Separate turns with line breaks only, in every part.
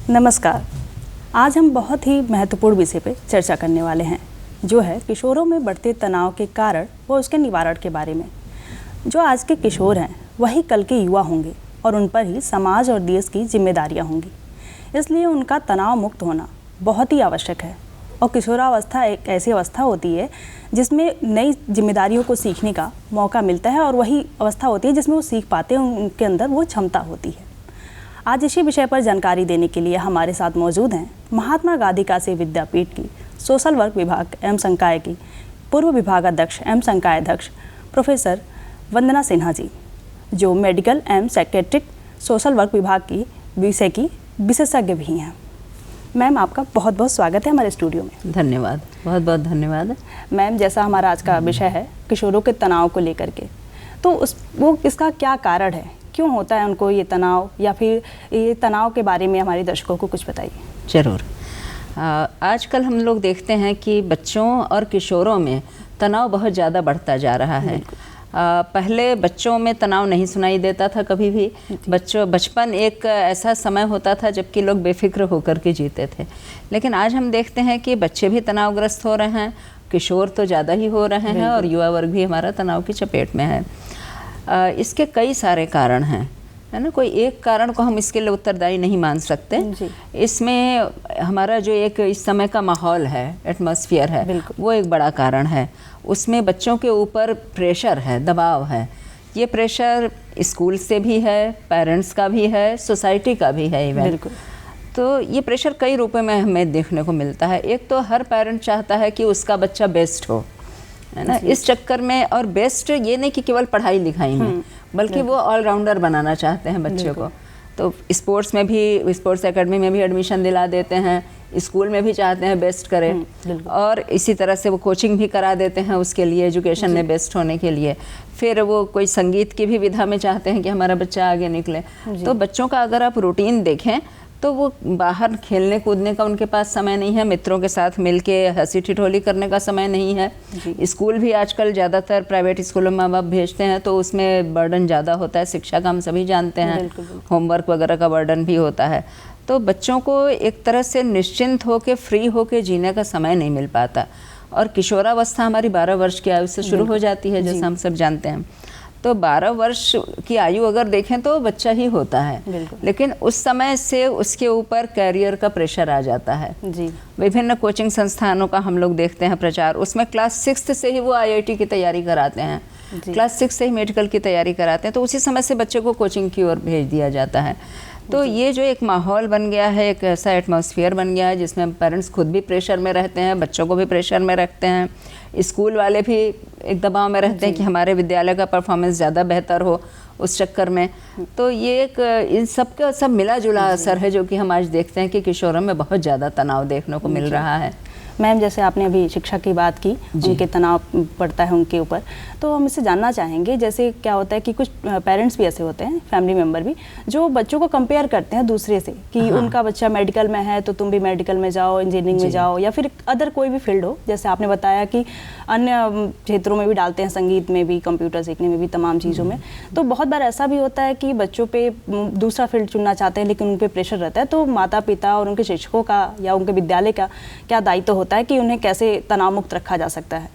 नमस्कार। आज हम बहुत ही महत्वपूर्ण विषय पर चर्चा करने वाले हैं, जो है किशोरों में बढ़ते तनाव के कारण व उसके निवारण के बारे में। जो आज के किशोर हैं वही कल के युवा होंगे और उन पर ही समाज और देश की जिम्मेदारियां होंगी, इसलिए उनका तनाव मुक्त होना बहुत ही आवश्यक है। और किशोरावस्था एक ऐसी अवस्था होती है जिसमें नई जिम्मेदारियों को सीखने का मौका मिलता है और वही अवस्था होती है जिसमें वो सीख पाते हैं, उनके अंदर वो क्षमता होती है। आज इसी विषय पर जानकारी देने के लिए हमारे साथ मौजूद हैं महात्मा गांधी काशी विद्यापीठ की सोशल वर्क विभाग एवं संकाय की पूर्व विभागाध्यक्ष एवं संकाय अध्यक्ष प्रोफेसर वंदना सिन्हा जी, जो मेडिकल एवं साइकेट्रिक सोशल वर्क विभाग की विषय की विशेषज्ञ भी हैं। मैम, आपका बहुत बहुत स्वागत है हमारे स्टूडियो में।
धन्यवाद, बहुत बहुत धन्यवाद।
मैम, जैसा हमारा आज का विषय है किशोरों के तनाव को लेकर के, तो वो इसका क्या कारण है, क्यों होता है उनको ये तनाव, या फिर ये तनाव के बारे में हमारे दर्शकों को कुछ बताइए।
ज़रूर। आजकल हम लोग देखते हैं कि बच्चों और किशोरों में तनाव बहुत ज़्यादा बढ़ता जा रहा है। पहले बच्चों में तनाव नहीं सुनाई देता था कभी भी। बचपन एक ऐसा समय होता था जबकि लोग बेफिक्र होकर के जीते थे, लेकिन आज हम देखते हैं कि बच्चे भी तनावग्रस्त हो रहे हैं, किशोर तो ज़्यादा ही हो रहे हैं और युवा वर्ग भी हमारा तनाव की चपेट में है। इसके कई सारे कारण हैं, है ना। कोई एक कारण को हम इसके लिए उत्तरदायी नहीं मान सकते। इसमें हमारा जो एक इस समय का माहौल है, एटमॉस्फेयर है, वो एक बड़ा कारण है। उसमें बच्चों के ऊपर प्रेशर है, दबाव है। ये प्रेशर स्कूल से भी है, पेरेंट्स का भी है, सोसाइटी का भी है इवन। तो ये प्रेशर कई रूपों में हमें देखने को मिलता है। एक तो हर पेरेंट चाहता है कि उसका बच्चा बेस्ट हो, है ना। इस चक्कर में, और बेस्ट ये नहीं कि केवल पढ़ाई लिखाई में, बल्कि वो ऑलराउंडर बनाना चाहते हैं बच्चे को। तो स्पोर्ट्स में भी, स्पोर्ट्स एकेडमी में भी एडमिशन दिला देते हैं, स्कूल में भी चाहते हैं बेस्ट करें, और इसी तरह से वो कोचिंग भी करा देते हैं उसके लिए, एजुकेशन में बेस्ट होने के लिए। फिर वो कोई संगीत की भी विधा में चाहते हैं कि हमारा बच्चा आगे निकले। तो बच्चों का अगर आप रूटीन देखें तो वो बाहर खेलने कूदने का उनके पास समय नहीं है, मित्रों के साथ मिलके हंसी ठिठोली करने का समय नहीं है। स्कूल भी आजकल ज़्यादातर प्राइवेट स्कूलों में माँ बाप भेजते हैं तो उसमें बर्डन ज़्यादा होता है, शिक्षा का हम सभी जानते हैं, होमवर्क वगैरह का बर्डन भी होता है। तो बच्चों को एक तरह से निश्चिंत होकर फ्री होकर जीने का समय नहीं मिल पाता। और किशोरावस्था हमारी 12 वर्ष की आयु से शुरू हो जाती है, जैसा हम सब जानते हैं। तो 12 वर्ष की आयु अगर देखें तो बच्चा ही होता है, लेकिन उस समय से उसके ऊपर कैरियर का प्रेशर आ जाता है। विभिन्न कोचिंग संस्थानों का हम लोग देखते हैं प्रचार, उसमें क्लास 6 से ही वो IIT की तैयारी कराते हैं, क्लास 6 से ही मेडिकल की तैयारी कराते हैं। तो उसी समय से बच्चे को कोचिंग की ओर भेज दिया जाता है। तो ये जो एक माहौल बन गया है, एक ऐसा एटमॉस्फेयर बन गया है जिसमें पेरेंट्स खुद भी प्रेशर में रहते हैं, बच्चों को भी प्रेशर में रखते हैं, स्कूल वाले भी एक दबाव में रहते हैं कि हमारे विद्यालय का परफॉर्मेंस ज़्यादा बेहतर हो, उस चक्कर में। तो ये एक इन सब का सब मिला जुला असर है जो कि हम आज देखते हैं कि किशोरों में बहुत ज़्यादा तनाव देखने को मिल रहा है।
मैम, जैसे आपने अभी शिक्षा की बात की, उनके तनाव पड़ता है उनके ऊपर, तो हम इससे जानना चाहेंगे, जैसे क्या होता है कि कुछ पेरेंट्स भी ऐसे होते हैं, फैमिली मेम्बर भी, जो बच्चों को कंपेयर करते हैं दूसरे से कि उनका बच्चा मेडिकल में है तो तुम भी मेडिकल में जाओ, इंजीनियरिंग में जाओ, या फिर अदर कोई भी फील्ड हो। जैसे आपने बताया कि अन्य क्षेत्रों में भी डालते हैं, संगीत में भी, कंप्यूटर सीखने में भी, तमाम चीज़ों में। तो बहुत बार ऐसा भी होता है कि बच्चों पे दूसरा फील्ड चुनना चाहते हैं लेकिन उन पर प्रेशर रहता है। तो माता पिता और उनके शिक्षकों का या उनके विद्यालय का क्या दायित्व होता है कि उन्हें कैसे तनाव मुक्त रखा जा सकता है?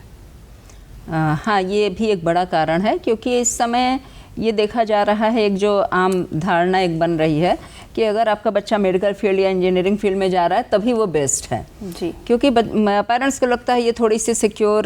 हाँ, ये भी एक बड़ा कारण है, क्योंकि इस समय ये देखा जा रहा है, एक जो आम धारणा एक बन रही है कि अगर आपका बच्चा मेडिकल फील्ड या इंजीनियरिंग फील्ड में जा रहा है तभी वो बेस्ट है जी। क्योंकि पेरेंट्स को लगता है ये थोड़ी सी सिक्योर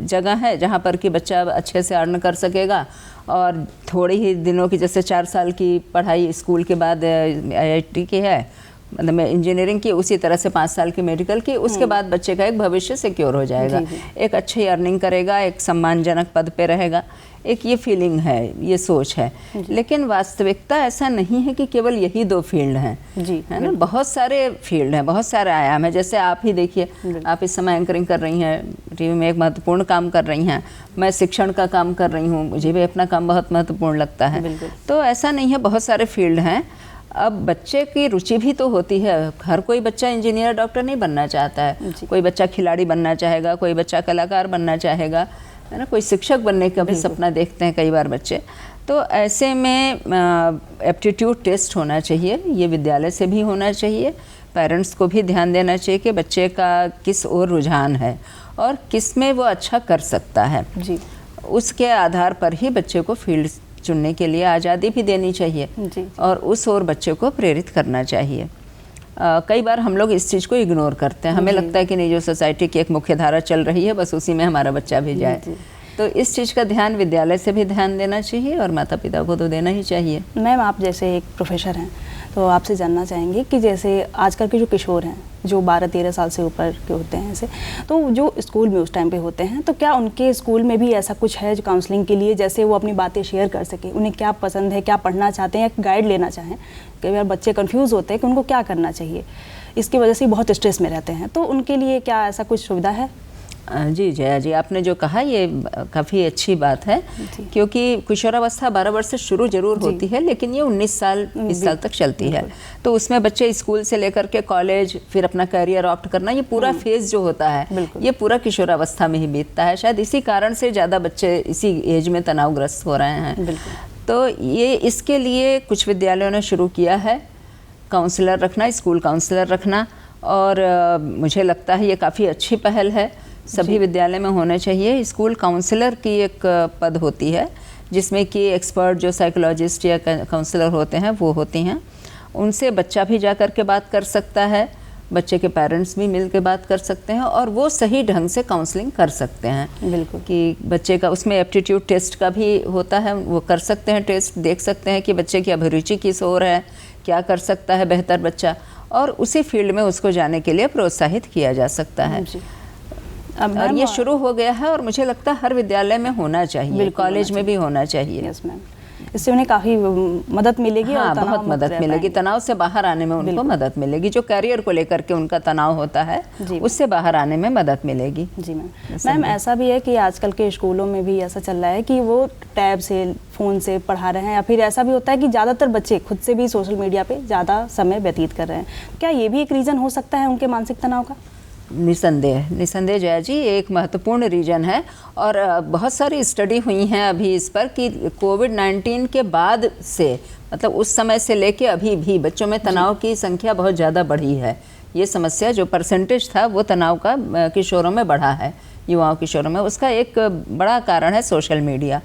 जगह है जहाँ पर कि बच्चा अच्छे से अर्न कर सकेगा, और थोड़े ही दिनों की, जैसे 4 साल की पढ़ाई स्कूल के बाद IIT की है, मतलब इंजीनियरिंग की, उसी तरह से 5 साल की मेडिकल की, उसके बाद बच्चे का एक भविष्य सिक्योर हो जाएगा, एक अच्छी अर्निंग करेगा, एक सम्मानजनक पद पे रहेगा। एक ये फीलिंग है, ये सोच है। लेकिन वास्तविकता ऐसा नहीं है कि केवल यही 2 फील्ड हैं, है ना। बहुत सारे फील्ड हैं, बहुत सारे आयाम हैं। जैसे आप ही देखिए, आप इस समय एंकरिंग कर रही हैं, टीवी में एक महत्वपूर्ण काम कर रही हैं, मैं शिक्षण का काम कर रही हूँ, मुझे भी अपना काम बहुत महत्वपूर्ण लगता है। तो ऐसा नहीं है, बहुत सारे फील्ड हैं। अब बच्चे की रुचि भी तो होती है, हर कोई बच्चा इंजीनियर डॉक्टर नहीं बनना चाहता है, कोई बच्चा खिलाड़ी बनना चाहेगा, कोई बच्चा कलाकार बनना चाहेगा, है ना, कोई शिक्षक बनने का भी सपना देखते हैं कई बार बच्चे। तो ऐसे में एप्टीट्यूड टेस्ट होना चाहिए, ये विद्यालय से भी होना चाहिए। पेरेंट्स को भी ध्यान देना चाहिए कि बच्चे का किस ओर रुझान है और किस में वो अच्छा कर सकता है
जी।
उसके आधार पर ही बच्चे को फील्ड चुनने के लिए आज़ादी भी देनी चाहिए
जी।
और उस ओर बच्चे को प्रेरित करना चाहिए। कई बार हम लोग इस चीज़ को इग्नोर करते हैं, हमें लगता है कि नहीं, जो सोसाइटी की एक मुख्य धारा चल रही है बस उसी में हमारा बच्चा भी जाए। तो इस चीज़ का ध्यान विद्यालय से भी ध्यान देना चाहिए और माता पिता को तो देना ही चाहिए।
मैम, आप जैसे एक प्रोफेसर हैं तो आपसे जानना चाहेंगे कि जैसे आजकल के जो किशोर हैं जो 12-13 साल से ऊपर के होते हैं ऐसे, तो जो स्कूल में उस टाइम पे होते हैं, तो क्या उनके स्कूल में भी ऐसा कुछ है जो काउंसलिंग के लिए, जैसे वो अपनी बातें शेयर कर सके, उन्हें क्या पसंद है, क्या पढ़ना चाहते हैं, या गाइड लेना चाहें? कई बार बच्चे कंफ्यूज होते हैं कि उनको क्या करना चाहिए, इसकी वजह से बहुत स्ट्रेस में रहते हैं, तो उनके लिए क्या ऐसा कुछ सुविधा है?
जी जया जी, आपने जो कहा ये काफ़ी अच्छी बात है, क्योंकि किशोरावस्था 12 वर्ष से शुरू जरूर होती है, लेकिन ये 19 साल 20 साल तक चलती है। तो उसमें बच्चे स्कूल से लेकर के कॉलेज, फिर अपना करियर ऑप्ट करना, ये पूरा फेज जो होता है ये पूरा किशोरावस्था में ही बीतता है। शायद इसी कारण से ज़्यादा बच्चे इसी एज में तनावग्रस्त हो रहे हैं। तो ये इसके लिए कुछ विद्यालयों ने शुरू किया है काउंसलर रखना, स्कूल काउंसलर रखना, और मुझे लगता है ये काफ़ी अच्छी पहल है, सभी विद्यालय में होना चाहिए। स्कूल काउंसलर की एक पद होती है जिसमें कि एक्सपर्ट जो साइकोलॉजिस्ट या काउंसलर होते हैं वो होती हैं, उनसे बच्चा भी जा कर के बात कर सकता है, बच्चे के पेरेंट्स भी मिल के बात कर सकते हैं और वो सही ढंग से काउंसलिंग कर सकते हैं।
बिल्कुल।
कि बच्चे का उसमें एप्टीट्यूड टेस्ट का भी होता है, वो कर सकते हैं टेस्ट, देख सकते हैं कि बच्चे की अभिरुचि किस ओर है, क्या कर सकता है बेहतर बच्चा, और उसी फील्ड में उसको जाने के लिए प्रोत्साहित किया जा सकता है। और ये शुरू हो गया है और मुझे लगता है हर विद्यालय में होना चाहिए, कॉलेज में भी होना चाहिए।
यस मैम, इससे उन्हें काफ़ी मदद मिलेगी।
हाँ,
और
बहुत मदद मिलेगी, तनाव से बाहर आने में उनको मदद मिलेगी, जो करियर को लेकर के उनका तनाव होता है उससे बाहर आने में मदद मिलेगी।
जी मैम, ऐसा भी है कि आजकल के स्कूलों में भी ऐसा चल रहा है कि वो टैब से, फ़ोन से पढ़ा रहे हैं, या फिर ऐसा भी होता है कि ज़्यादातर बच्चे खुद से भी सोशल मीडिया पे ज़्यादा समय व्यतीत कर रहे हैं। क्या ये भी एक रीज़न हो सकता है उनके मानसिक तनाव का?
निसंदेह जया जी, ये एक महत्वपूर्ण रीजन है और बहुत सारी स्टडी हुई हैं अभी इस पर कि कोविड-19 के बाद से, मतलब उस समय से लेके अभी भी बच्चों में तनाव की संख्या बहुत ज़्यादा बढ़ी है। ये समस्या जो परसेंटेज था वो तनाव का किशोरों में बढ़ा है, युवाओं किशोरों में। उसका एक बड़ा कारण है सोशल मीडिया,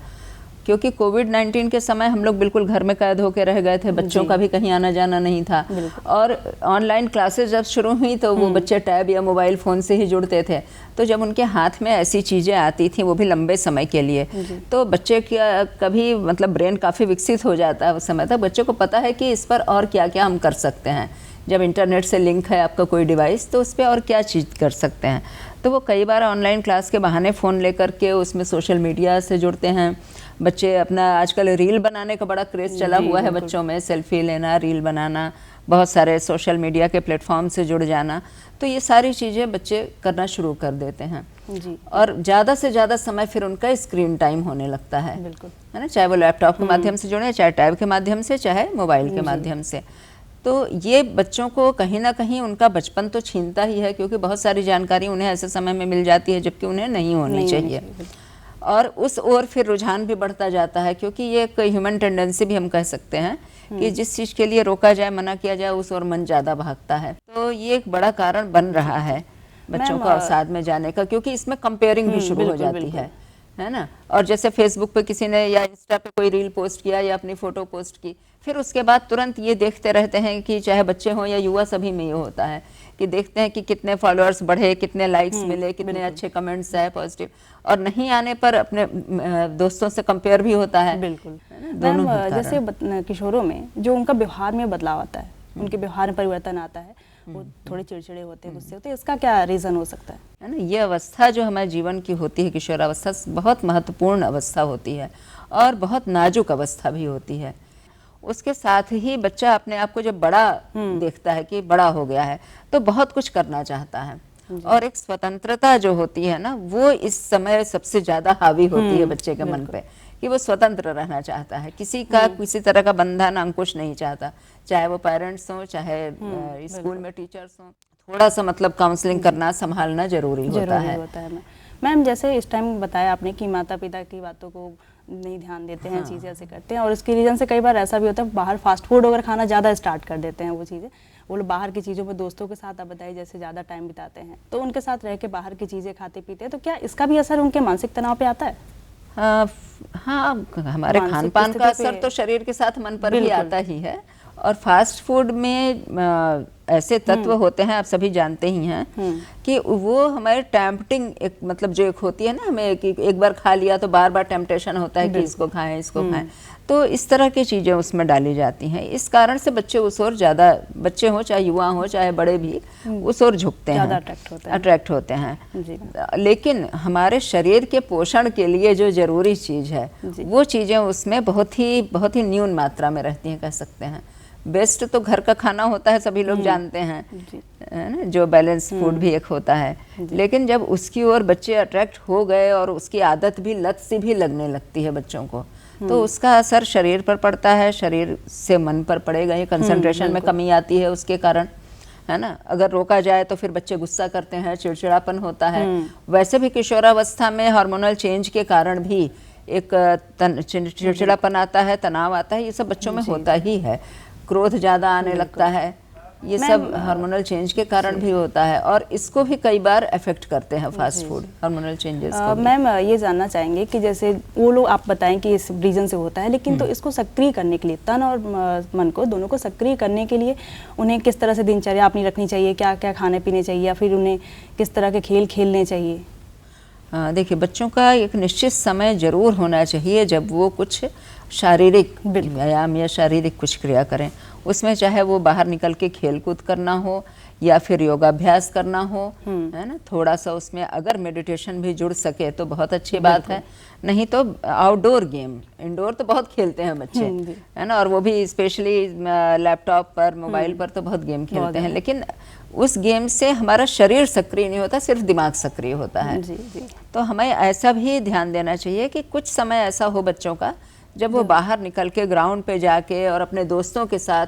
क्योंकि कोविड-19 के समय हम लोग बिल्कुल घर में कैद होकर रह गए थे, बच्चों का भी कहीं आना जाना नहीं था, और ऑनलाइन क्लासेस जब शुरू हुई तो वो बच्चे टैब या मोबाइल फ़ोन से ही जुड़ते थे। तो जब उनके हाथ में ऐसी चीज़ें आती थी, वो भी लंबे समय के लिए, तो बच्चे का भी मतलब ब्रेन काफ़ी विकसित हो जाता है उस समय तक। बच्चे को पता है कि इस पर और क्या क्या हम कर सकते हैं, जब इंटरनेट से लिंक है आपका कोई डिवाइस तो उस पर और क्या चीज़ कर सकते हैं। तो वो कई बार ऑनलाइन क्लास के बहाने फ़ोन लेकर के उसमें सोशल मीडिया से जुड़ते हैं। बच्चे अपना आजकल रील बनाने का बड़ा क्रेज़ चला हुआ है बच्चों में, सेल्फी लेना, रील बनाना, बहुत सारे सोशल मीडिया के प्लेटफॉर्म से जुड़ जाना, तो ये सारी चीज़ें बच्चे करना शुरू कर देते हैं जी। और ज़्यादा से ज़्यादा समय फिर उनका स्क्रीन टाइम होने लगता है, है ना, चाहे वो लैपटॉप के माध्यम से जुड़े, चाहे टैब के माध्यम से, चाहे मोबाइल के माध्यम से। तो ये बच्चों को कहीं ना कहीं उनका बचपन तो छीनता ही है, क्योंकि बहुत सारी जानकारी उन्हें ऐसे समय में मिल जाती है जबकि उन्हें नहीं होनी चाहिए, और उस ओर फिर रुझान भी बढ़ता जाता है, क्योंकि ये एक ह्यूमन टेंडेंसी भी हम कह सकते हैं कि जिस चीज़ के लिए रोका जाए, मना किया जाए, उस ओर मन ज़्यादा भागता है। तो ये एक बड़ा कारण बन रहा है बच्चों को अवसाद में जाने का, क्योंकि इसमें कंपेयरिंग भी शुरू हो जाती है ना। और जैसे फेसबुक पे किसी ने या इंस्टा पे कोई रील पोस्ट किया या अपनी फ़ोटो पोस्ट की, फिर उसके बाद तुरंत ये देखते रहते हैं कि चाहे बच्चे हों या युवा, सभी में ये होता है कि देखते हैं कि कितने फॉलोअर्स बढ़े, कितने लाइक्स मिले, कितने अच्छे कमेंट्स आए पॉजिटिव, और नहीं आने पर अपने दोस्तों से कंपेयर भी होता है।
बिल्कुल। दोनों जैसे किशोरों में जो उनका व्यवहार में बदलाव आता है, उनके व्यवहार में परिवर्तन आता है, वो थोड़े चिड़चिड़े होते हैं, गुस्से होते हैं, इसका क्या रीज़न हो सकता है
ना? ये अवस्था जो हमारे जीवन की होती है, किशोरावस्था, बहुत महत्वपूर्ण अवस्था होती है और बहुत नाजुक अवस्था भी होती है। उसके साथ ही बच्चा अपने आप को जब बड़ा देखता है कि बड़ा हो गया है, तो बहुत कुछ करना चाहता है, और एक स्वतंत्रता जो होती है ना, वो इस समय सबसे ज़्यादा हावी होती है बच्चे के मन पे, कि वो स्वतंत्र रहना चाहता है, किसी का किसी तरह का बंधन अंकुश नहीं चाहता, चाहे वो पेरेंट्स हों, चाहे स्कूल में टीचर्स हों। थोड़ा सा मतलब काउंसलिंग करना, संभालना जरूरी होता है।
मैम, जैसे इस टाइम बताया आपने कि माता पिता की बातों को नहीं ध्यान देते हैं, चीज़ें ऐसे करते हैं। और इसके रीज़न से कई बार ऐसा भी होता है, बाहर फास्ट फूड अगर खाना ज़्यादा स्टार्ट कर देते हैं, वो चीज़ें वो लोग बाहर की चीज़ों में दोस्तों के साथ, आप बताइए, जैसे ज़्यादा टाइम बिताते हैं तो उनके साथ रह के बाहर की चीज़ें खाते पीते हैं, तो क्या इसका भी असर उनके मानसिक तनाव पे आता है?
हाँ, हमारे खान पान का असर तो शरीर के साथ मन पर भी आता ही है। और फास्ट फूड में ऐसे तत्व होते हैं, आप सभी जानते ही हैं कि वो हमारे टेम्पटिंग, एक मतलब जो एक होती है ना, हमें एक बार खा लिया तो बार बार टेम्पटेशन होता है कि इसको खाएं, इसको खाएं, तो इस तरह की चीज़ें उसमें डाली जाती हैं। इस कारण से बच्चे उस ओर ज़्यादा, बच्चे हों चाहे युवा हों चाहे बड़े भी, उस ओर झुकते हैं, अट्रैक्ट होते हैं। लेकिन हमारे शरीर के पोषण के लिए जो जरूरी चीज़ है वो चीज़ें उसमें बहुत ही न्यून मात्रा में रहती हैं, कह सकते हैं। बेस्ट तो घर का खाना होता है, सभी लोग जानते हैं, है ना, जो बैलेंस फूड भी एक होता है। लेकिन जब उसकी ओर बच्चे अट्रैक्ट हो गए और उसकी आदत भी, लत सी भी लगने लगती है बच्चों को, तो उसका असर शरीर पर पड़ता है, शरीर से मन पर पड़ेगा। ये कंसंट्रेशन में कमी आती है उसके कारण, है ना। अगर रोका जाए तो फिर बच्चे गुस्सा करते हैं, चिड़चिड़ापन होता है। वैसे भी किशोरावस्था में हार्मोनल चेंज के कारण भी एक चिड़चिड़ापन आता है, तनाव आता है, ये सब बच्चों में होता ही है। क्रोध ज़्यादा आने लगता है, ये सब हार्मोनल चेंज के कारण भी होता है, और इसको भी कई बार अफेक्ट करते हैं फास्ट फूड, हार्मोनल चेंजेस को।
मैम ये जानना चाहेंगे कि जैसे वो लोग, आप बताएं कि इस रीजन से होता है, लेकिन तो इसको सक्रिय करने के लिए, तन और मन को, दोनों को सक्रिय करने के लिए उन्हें किस तरह से दिनचर्या अपनी रखनी चाहिए, क्या क्या खाने पीने चाहिए, या फिर उन्हें किस तरह के खेल खेलने चाहिए?
देखिए, बच्चों का एक निश्चित समय जरूर होना चाहिए जब वो कुछ शारीरिक व्यायाम या शारीरिक कुछ क्रिया करें। उसमें चाहे वो बाहर निकल के खेल कूद करना हो या फिर योगाभ्यास करना हो, है ना, थोड़ा सा उसमें अगर मेडिटेशन भी जुड़ सके तो बहुत अच्छी बात है। नहीं तो आउटडोर गेम, इंडोर तो बहुत खेलते हैं बच्चे, है ना, और वो भी स्पेशली लैपटॉप पर, मोबाइल पर तो बहुत गेम खेलते हैं, लेकिन उस गेम से हमारा शरीर सक्रिय नहीं होता, सिर्फ दिमाग सक्रिय होता है। तो हमें ऐसा भी ध्यान देना चाहिए कि कुछ समय ऐसा हो बच्चों का जब वो बाहर निकल के ग्राउंड पे जाके और अपने दोस्तों के साथ,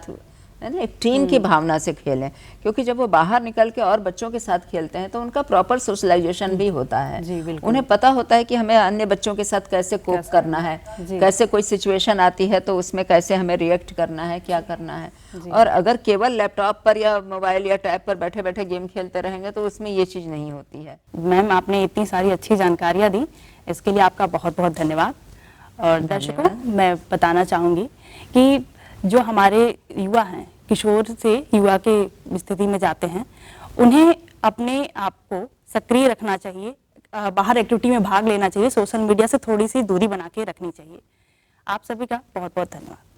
है ना, एक टीम की भावना से खेलें। क्योंकि जब वो बाहर निकल के और बच्चों के साथ खेलते हैं तो उनका प्रॉपर सोशलाइजेशन भी होता है। उन्हें पता होता है कि हमें अन्य बच्चों के साथ कैसे कोप करना है, कैसे कोई सिचुएशन आती है तो उसमें कैसे हमें रिएक्ट करना है, क्या करना है। और अगर केवल लैपटॉप पर या मोबाइल या टैब पर बैठे बैठे गेम खेलते रहेंगे तो उसमें ये चीज़ नहीं होती है।
मैम, आपने इतनी सारी अच्छी जानकारियाँ दी, इसके लिए आपका बहुत बहुत धन्यवाद। और दर्शकों, मैं बताना चाहूँगी कि जो हमारे युवा हैं, किशोर से युवा के स्थिति में जाते हैं, उन्हें अपने आप को सक्रिय रखना चाहिए, बाहर एक्टिविटी में भाग लेना चाहिए, सोशल मीडिया से थोड़ी सी दूरी बना के रखनी चाहिए। आप सभी का बहुत बहुत धन्यवाद।